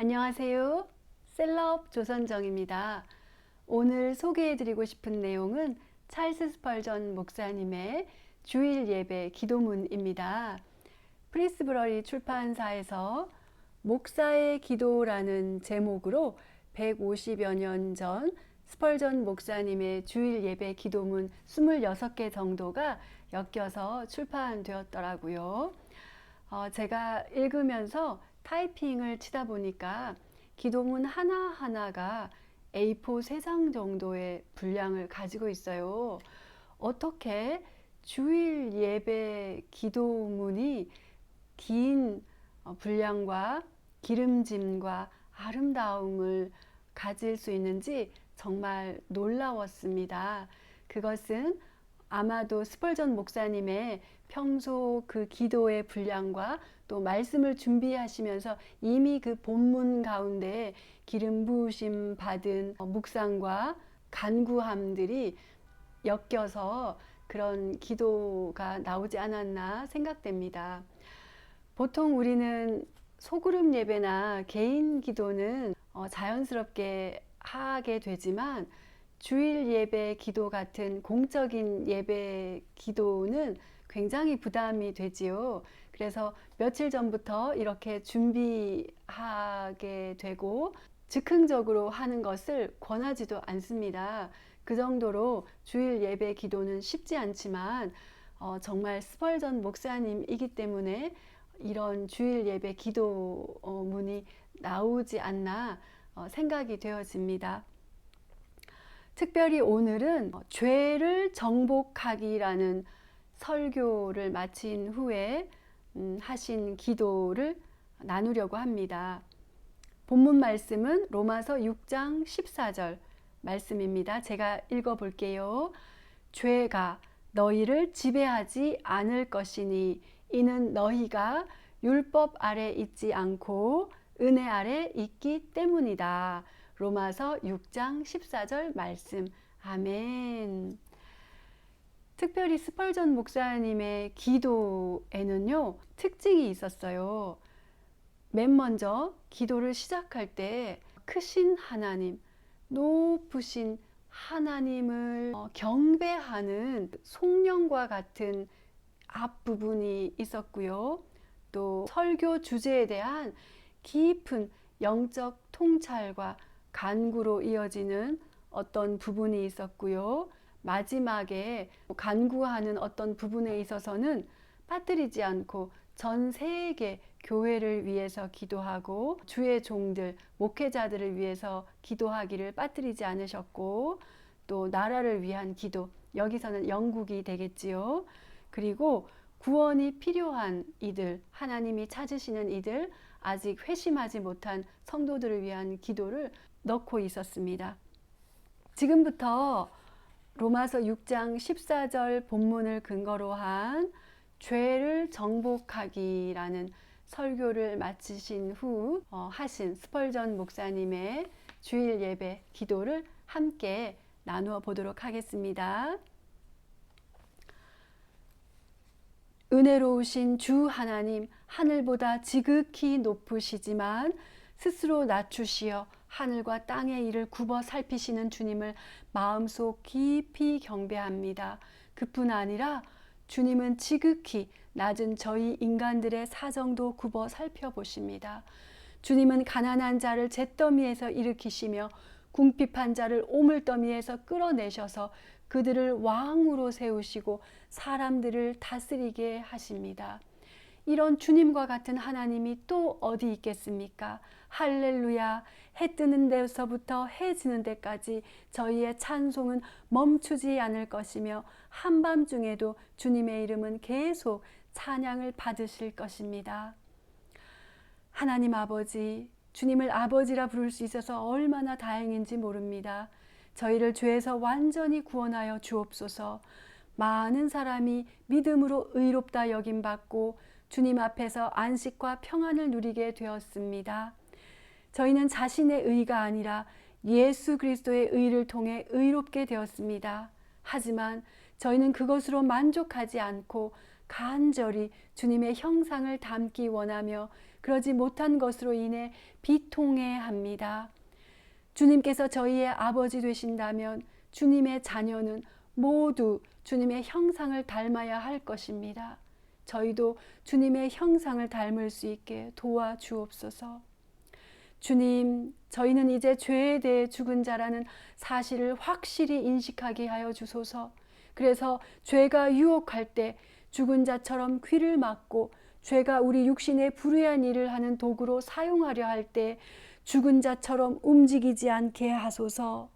안녕하세요. 셀럽 조선정입니다. 오늘 소개해드리고 싶은 내용은 찰스 스펄전 목사님의 주일 예배 기도문입니다. 프리스브러리 출판사에서 목사의 기도라는 제목으로 150여 년 전 스펄전 목사님의 주일 예배 기도문 26개 정도가 엮여서 출판되었더라고요. 제가 읽으면서 타이핑을 치다 보니까 기도문 하나하나가 A4 3장 정도의 분량을 가지고 있어요. 어떻게 주일 예배 기도문이 긴 분량과 기름짐과 아름다움을 가질 수 있는지 정말 놀라웠습니다. 그것은 아마도 스펄전 목사님의 평소 그 기도의 분량과 또 말씀을 준비하시면서 이미 그 본문 가운데 기름 부으심 받은 묵상과 간구함들이 엮여서 그런 기도가 나오지 않았나 생각됩니다. 보통 우리는 소그룹 예배나 개인 기도는 자연스럽게 하게 되지만 주일 예배 기도 같은 공적인 예배 기도는 굉장히 부담이 되지요. 그래서 며칠 전부터 이렇게 준비하게 되고 즉흥적으로 하는 것을 권하지도 않습니다. 그 정도로 주일 예배 기도는 쉽지 않지만 정말 스펄전 목사님이기 때문에 이런 주일 예배 기도문이 나오지 않나 생각이 되어집니다. 특별히 오늘은 죄를 정복하기라는 설교를 마친 후에 하신 기도를 나누려고 합니다. 본문 말씀은 로마서 6장 14절 말씀입니다. 제가 읽어볼게요. 죄가 너희를 지배하지 않을 것이니 이는 너희가 율법 아래 있지 않고 은혜 아래 있기 때문이다. 로마서 6장 14절 말씀. 아멘. 특별히 스펄전 목사님의 기도에는요, 특징이 있었어요. 맨 먼저 기도를 시작할 때 크신 하나님, 높으신 하나님을 경배하는 송령과 같은 앞부분이 있었고요. 또 설교 주제에 대한 깊은 영적 통찰과 간구로 이어지는 어떤 부분이 있었고요. 마지막에 간구하는 어떤 부분에 있어서는 빠뜨리지 않고 전 세계 교회를 위해서 기도하고 주의 종들, 목회자들을 위해서 기도하기를 빠뜨리지 않으셨고 또 나라를 위한 기도, 여기서는 영국이 되겠지요. 그리고 구원이 필요한 이들, 하나님이 찾으시는 이들, 아직 회심하지 못한 성도들을 위한 기도를 넣고 있었습니다. 지금부터 로마서 6장 14절 본문을 근거로 한 죄를 정복하기라는 설교를 마치신 후 하신 스펄전 목사님의 주일 예배 기도를 함께 나누어 보도록 하겠습니다. 은혜로우신 주 하나님, 하늘보다 지극히 높으시지만 스스로 낮추시어 하늘과 땅의 일을 굽어 살피시는 주님을 마음속 깊이 경배합니다. 그뿐 아니라 주님은 지극히 낮은 저희 인간들의 사정도 굽어 살펴보십니다. 주님은 가난한 자를 잿더미에서 일으키시며 궁핍한 자를 오물더미에서 끌어내셔서 그들을 왕으로 세우시고 사람들을 다스리게 하십니다. 이런 주님과 같은 하나님이 또 어디 있겠습니까? 할렐루야. 해 뜨는 데서부터 해 지는 데까지 저희의 찬송은 멈추지 않을 것이며 한밤중에도 주님의 이름은 계속 찬양을 받으실 것입니다. 하나님 아버지, 주님을 아버지라 부를 수 있어서 얼마나 다행인지 모릅니다. 저희를 죄에서 완전히 구원하여 주옵소서. 많은 사람이 믿음으로 의롭다 여김받고 주님 앞에서 안식과 평안을 누리게 되었습니다. 저희는 자신의 의가 아니라 예수 그리스도의 의를 통해 의롭게 되었습니다. 하지만 저희는 그것으로 만족하지 않고 간절히 주님의 형상을 담기 원하며 그러지 못한 것으로 인해 비통해합니다. 주님께서 저희의 아버지 되신다면 주님의 자녀는 모두 주님의 형상을 닮아야 할 것입니다. 저희도 주님의 형상을 닮을 수 있게 도와주옵소서. 주님, 저희는 이제 죄에 대해 죽은 자라는 사실을 확실히 인식하게 하여 주소서. 그래서 죄가 유혹할 때 죽은 자처럼 귀를 막고 죄가 우리 육신에 불의한 일을 하는 도구로 사용하려 할 때 죽은 자처럼 움직이지 않게 하소서.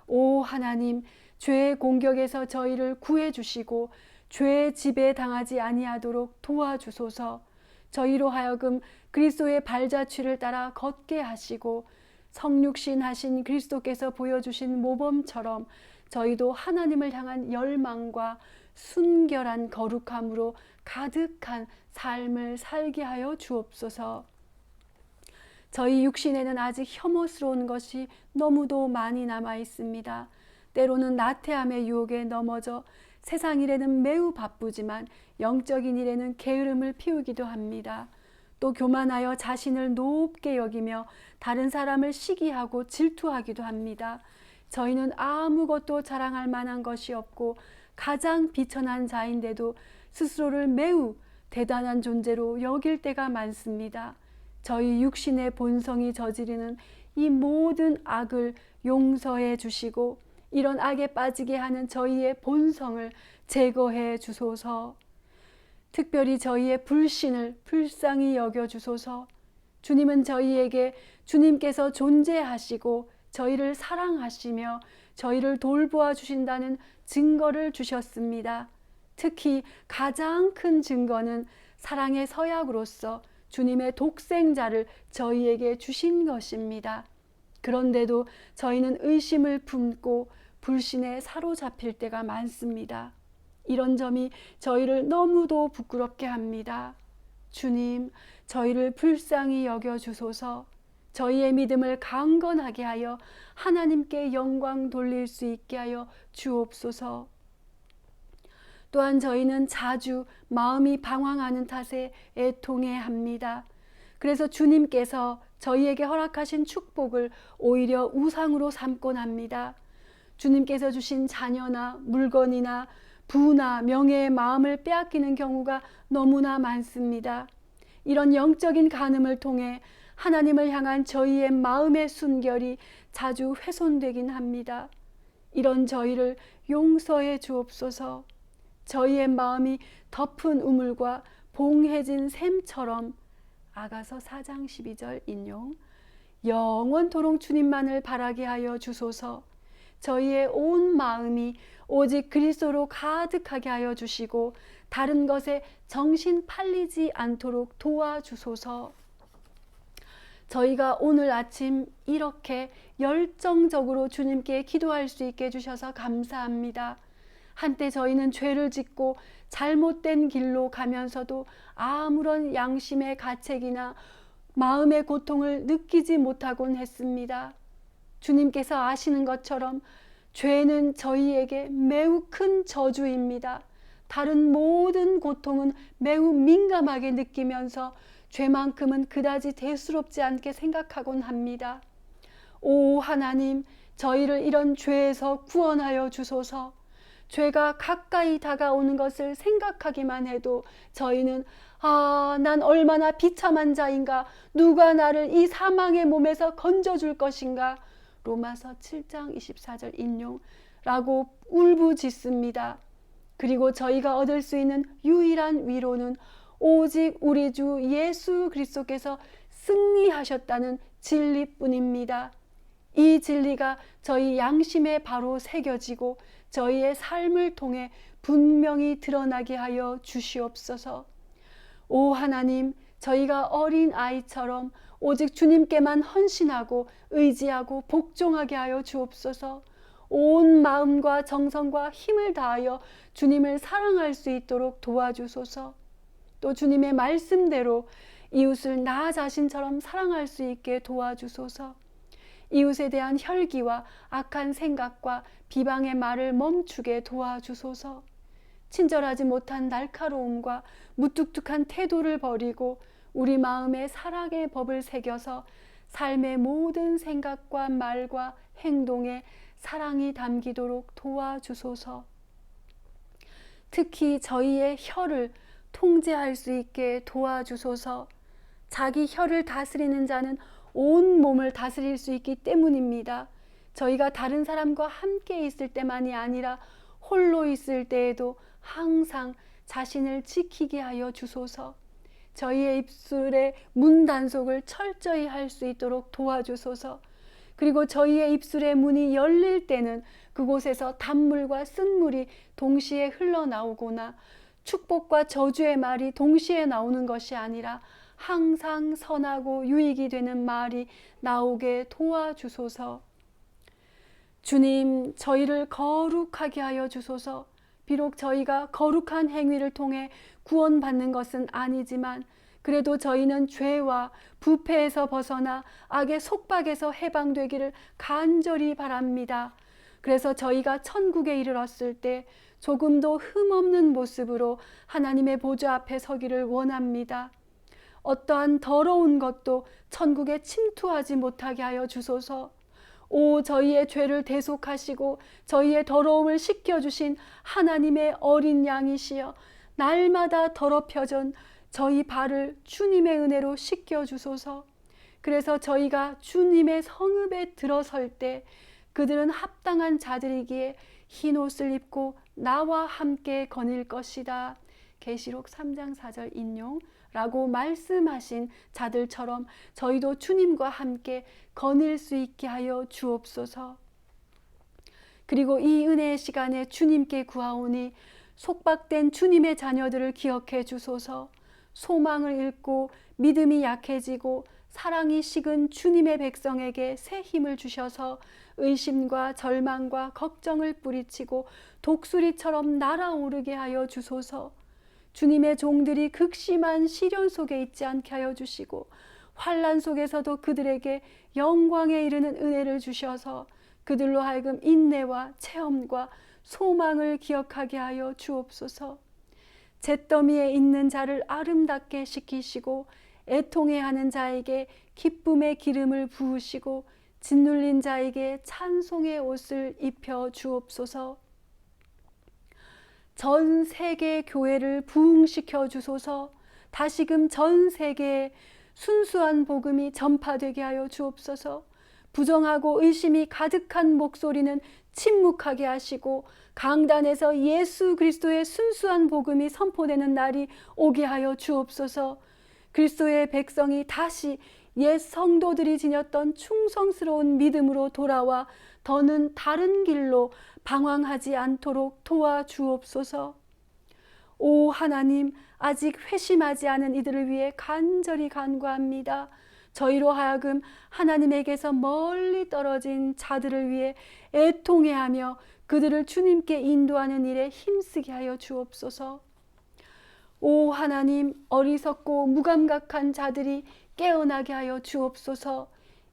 오 하나님, 죄의 공격에서 저희를 구해 주시고 죄의 지배에 당하지 아니하도록 도와주소서. 저희로 하여금 그리스도의 발자취를 따라 걷게 하시고 성육신 하신 그리스도께서 보여주신 모범처럼 저희도 하나님을 향한 열망과 순결한 거룩함으로 가득한 삶을 살게 하여 주옵소서. 저희 육신에는 아직 혐오스러운 것이 너무도 많이 남아 있습니다. 때로는 나태함의 유혹에 넘어져 세상 일에는 매우 바쁘지만 영적인 일에는 게으름을 피우기도 합니다. 또 교만하여 자신을 높게 여기며 다른 사람을 시기하고 질투하기도 합니다. 저희는 아무것도 자랑할 만한 것이 없고 가장 비천한 자인데도 스스로를 매우 대단한 존재로 여길 때가 많습니다. 저희 육신의 본성이 저지르는 이 모든 악을 용서해 주시고 이런 악에 빠지게 하는 저희의 본성을 제거해 주소서. 특별히 저희의 불신을 불쌍히 여겨 주소서. 주님은 저희에게 주님께서 존재하시고 저희를 사랑하시며 저희를 돌보아 주신다는 증거를 주셨습니다. 특히 가장 큰 증거는 사랑의 서약으로서 주님의 독생자를 저희에게 주신 것입니다. 그런데도 저희는 의심을 품고 불신에 사로잡힐 때가 많습니다. 이런 점이 저희를 너무도 부끄럽게 합니다. 주님, 저희를 불쌍히 여겨 주소서. 저희의 믿음을 강건하게 하여 하나님께 영광 돌릴 수 있게 하여 주옵소서. 또한 저희는 자주 마음이 방황하는 탓에 애통해합니다. 그래서 주님께서 저희에게 허락하신 축복을 오히려 우상으로 삼곤 합니다. 주님께서 주신 자녀나 물건이나 부나 명예의 마음을 빼앗기는 경우가 너무나 많습니다. 이런 영적인 간음을 통해 하나님을 향한 저희의 마음의 순결이 자주 훼손되긴 합니다. 이런 저희를 용서해 주옵소서. 저희의 마음이 덮은 우물과 봉해진 샘처럼 아가서 4장 12절 인용 영원토록 주님만을 바라게 하여 주소서. 저희의 온 마음이 오직 그리스도로 가득하게 하여 주시고 다른 것에 정신 팔리지 않도록 도와주소서. 저희가 오늘 아침 이렇게 열정적으로 주님께 기도할 수 있게 해주셔서 감사합니다. 한때 저희는 죄를 짓고 잘못된 길로 가면서도 아무런 양심의 가책이나 마음의 고통을 느끼지 못하곤 했습니다. 주님께서 아시는 것처럼 죄는 저희에게 매우 큰 저주입니다. 다른 모든 고통은 매우 민감하게 느끼면서 죄만큼은 그다지 대수롭지 않게 생각하곤 합니다. 오 하나님, 저희를 이런 죄에서 구원하여 주소서. 죄가 가까이 다가오는 것을 생각하기만 해도 저희는 난 얼마나 비참한 자인가, 누가 나를 이 사망의 몸에서 건져줄 것인가, 로마서 7장 24절 인용라고 울부짖습니다. 그리고 저희가 얻을 수 있는 유일한 위로는 오직 우리 주 예수 그리스도께서 승리하셨다는 진리뿐입니다. 이 진리가 저희 양심에 바로 새겨지고 저희의 삶을 통해 분명히 드러나게 하여 주시옵소서. 오 하나님, 저희가 어린 아이처럼 오직 주님께만 헌신하고 의지하고 복종하게 하여 주옵소서. 온 마음과 정성과 힘을 다하여 주님을 사랑할 수 있도록 도와주소서. 또 주님의 말씀대로 이웃을 나 자신처럼 사랑할 수 있게 도와주소서. 이웃에 대한 혈기와 악한 생각과 비방의 말을 멈추게 도와주소서. 친절하지 못한 날카로움과 무뚝뚝한 태도를 버리고 우리 마음에 사랑의 법을 새겨서 삶의 모든 생각과 말과 행동에 사랑이 담기도록 도와주소서. 특히 저희의 혀를 통제할 수 있게 도와주소서. 자기 혀를 다스리는 자는 온 몸을 다스릴 수 있기 때문입니다. 저희가 다른 사람과 함께 있을 때만이 아니라 홀로 있을 때에도 항상 자신을 지키게 하여 주소서. 저희의 입술의 문 단속을 철저히 할 수 있도록 도와주소서. 그리고 저희의 입술의 문이 열릴 때는 그곳에서 단물과 쓴물이 동시에 흘러나오거나 축복과 저주의 말이 동시에 나오는 것이 아니라 항상 선하고 유익이 되는 말이 나오게 도와주소서. 주님, 저희를 거룩하게 하여 주소서. 비록 저희가 거룩한 행위를 통해 구원받는 것은 아니지만 그래도 저희는 죄와 부패에서 벗어나 악의 속박에서 해방되기를 간절히 바랍니다. 그래서 저희가 천국에 이르렀을 때 조금도 흠없는 모습으로 하나님의 보좌 앞에 서기를 원합니다. 어떠한 더러운 것도 천국에 침투하지 못하게 하여 주소서. 오, 저희의 죄를 대속하시고 저희의 더러움을 씻겨주신 하나님의 어린 양이시여, 날마다 더럽혀진 저희 발을 주님의 은혜로 씻겨주소서. 그래서 저희가 주님의 성읍에 들어설 때 그들은 합당한 자들이기에 흰 옷을 입고 나와 함께 거닐 것이다. 계시록 3장 4절 인용라고 말씀하신 자들처럼 저희도 주님과 함께 거닐 수 있게 하여 주옵소서. 그리고 이 은혜의 시간에 주님께 구하오니 속박된 주님의 자녀들을 기억해 주소서. 소망을 잃고 믿음이 약해지고 사랑이 식은 주님의 백성에게 새 힘을 주셔서 의심과 절망과 걱정을 뿌리치고 독수리처럼 날아오르게 하여 주소서. 주님의 종들이 극심한 시련 속에 있지 않게 하여 주시고 환난 속에서도 그들에게 영광에 이르는 은혜를 주셔서 그들로 하여금 인내와 체험과 소망을 기억하게 하여 주옵소서. 잿더미에 있는 자를 아름답게 시키시고 애통해하는 자에게 기쁨의 기름을 부으시고 짓눌린 자에게 찬송의 옷을 입혀 주옵소서. 전 세계 교회를 부흥시켜 주소서. 다시금 전 세계에 순수한 복음이 전파되게 하여 주옵소서. 부정하고 의심이 가득한 목소리는 침묵하게 하시고 강단에서 예수 그리스도의 순수한 복음이 선포되는 날이 오게 하여 주옵소서. 그리스도의 백성이 다시 옛 성도들이 지녔던 충성스러운 믿음으로 돌아와 더는 다른 길로 방황하지 않도록 도와주옵소서. 오 하나님, 아직 회심하지 않은 이들을 위해 간절히 간구합니다. 저희로 하여금 하나님에게서 멀리 떨어진 자들을 위해 애통해하며 그들을 주님께 인도하는 일에 힘쓰게 하여 주옵소서. 오 하나님, 어리석고 무감각한 자들이 깨어나게 하여 주옵소서.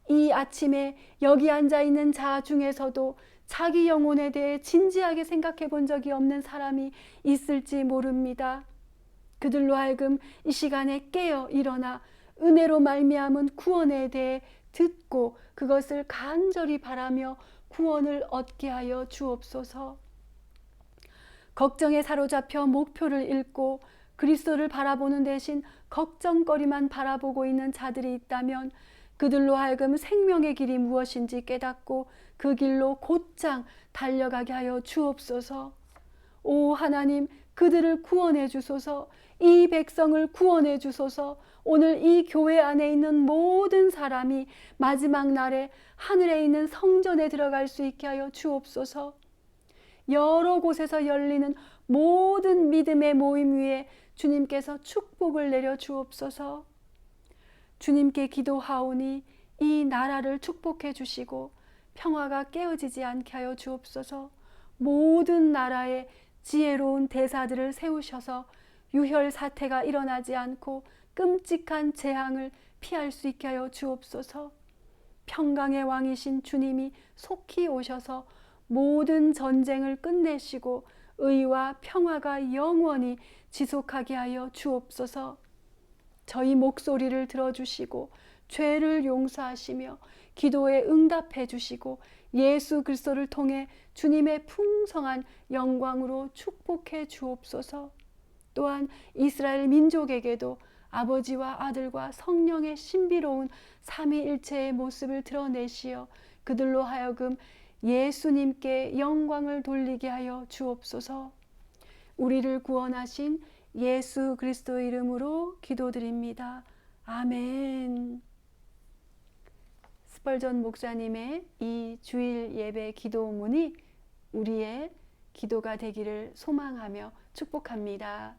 이 아침에 여기 앉아있는 자 중에서도 자기 영혼에 대해 진지하게 생각해 본 적이 없는 사람이 있을지 모릅니다. 그들로 하여금 이 시간에 깨어 일어나 은혜로 말미암은 구원에 대해 듣고 그것을 간절히 바라며 구원을 얻게 하여 주옵소서. 걱정에 사로잡혀 목표를 잃고 그리스도를 바라보는 대신 걱정거리만 바라보고 있는 자들이 있다면 그들로 하여금 생명의 길이 무엇인지 깨닫고 그 길로 곧장 달려가게 하여 주옵소서. 오 하나님, 그들을 구원해 주소서. 이 백성을 구원해 주소서. 오늘 이 교회 안에 있는 모든 사람이 마지막 날에 하늘에 있는 성전에 들어갈 수 있게 하여 주옵소서. 여러 곳에서 열리는 모든 믿음의 모임 위에 주님께서 축복을 내려 주옵소서. 주님께 기도하오니 이 나라를 축복해 주시고 평화가 깨어지지 않게 하여 주옵소서. 모든 나라에 지혜로운 대사들을 세우셔서 유혈 사태가 일어나지 않고 끔찍한 재앙을 피할 수 있게 하여 주옵소서. 평강의 왕이신 주님이 속히 오셔서 모든 전쟁을 끝내시고 의와 평화가 영원히 지속하게 하여 주옵소서. 저희 목소리를 들어주시고 죄를 용서하시며 기도에 응답해 주시고 예수 그리스도를 통해 주님의 풍성한 영광으로 축복해 주옵소서. 또한 이스라엘 민족에게도 아버지와 아들과 성령의 신비로운 삼위일체의 모습을 드러내시어 그들로 하여금 예수님께 영광을 돌리게 하여 주옵소서. 우리를 구원하신 예수 그리스도의 이름으로 기도드립니다. 아멘. 스펄전 목사님의 이 주일 예배 기도문이 우리의 기도가 되기를 소망하며 축복합니다.